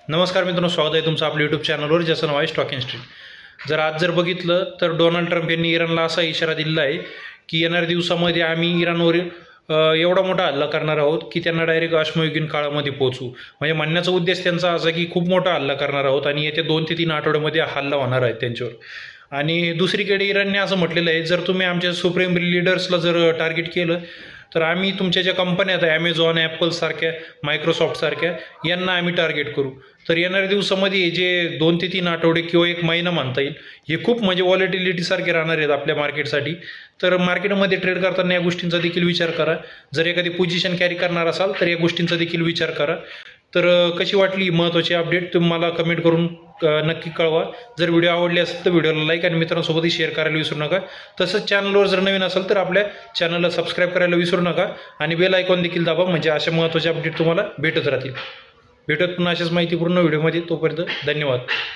नमस्कार मित्रांनो, स्वागत आहे तुमचं आपल्या यूट्यूब चॅनलवर, ज्याचं नाव आहे स्टॉक इन्स्ट्रीट. जर आज बघितलं तर डोनाल्ड ट्रम्प यांनी इराणला असा इशारा दिलेला आहे की येणाऱ्या दिवसामध्ये आम्ही इराणवर एवढा मोठा हल्ला करणार आहोत की त्यांना डायरेक्ट अश्मयुगीन काळामध्ये पोहोचू. म्हणजे म्हणण्याचा उद्देश त्यांचा असा की खूप मोठा हल्ला करणार आहोत आणि येत्या 2 ते 3 आठवड्यामध्ये हल्ला होणार आहे त्यांच्यावर. आणि दुसरीकडे इराणने असं म्हटलेलं आहे, जर तुम्ही आमच्या सुप्रीम लीडर्सला जर टार्गेट केलं तर आम्ही तुमच्या ज्या कंपन्या आहेत ॲमेझॉन, ॲपलसारख्या, मायक्रोसॉफ्टसारख्या यांना आम्ही टार्गेट करू. तर येणाऱ्या दिवसामध्ये जे 2 ते 3 आठवडे किंवा 1 महिना म्हणता येईल, हे खूप म्हणजे व्हॉलेटिलिटीसारखे राहणार आहेत आपल्या मार्केटसाठी. तर मार्केटमध्ये ट्रेड करताना या गोष्टींचा देखील विचार करा. जर एखादी पोझिशन कॅरी करणार असाल तर या गोष्टींचा देखील विचार करा. तर कशी वाटली महत्त्वाची अपडेट तुम्हाला कमेंट करून नक्की कळवा. जर व्हिडिओ आवडले असेल तर व्हिडिओला लाईक आणि मित्रांसोबतही शेअर करायला विसरू नका. तसंच चॅनलवर जर नवीन असेल तर आपल्या चॅनलला सबस्क्राईब करायला विसरू नका आणि बेल आयकॉन देखील दाबा, म्हणजे अशा महत्त्वाचे अपडेट तुम्हाला भेटत राहतील. भेटत पुन्हा अशाच माहितीपूर्ण व्हिडिओमध्ये. तोपर्यंत धन्यवाद.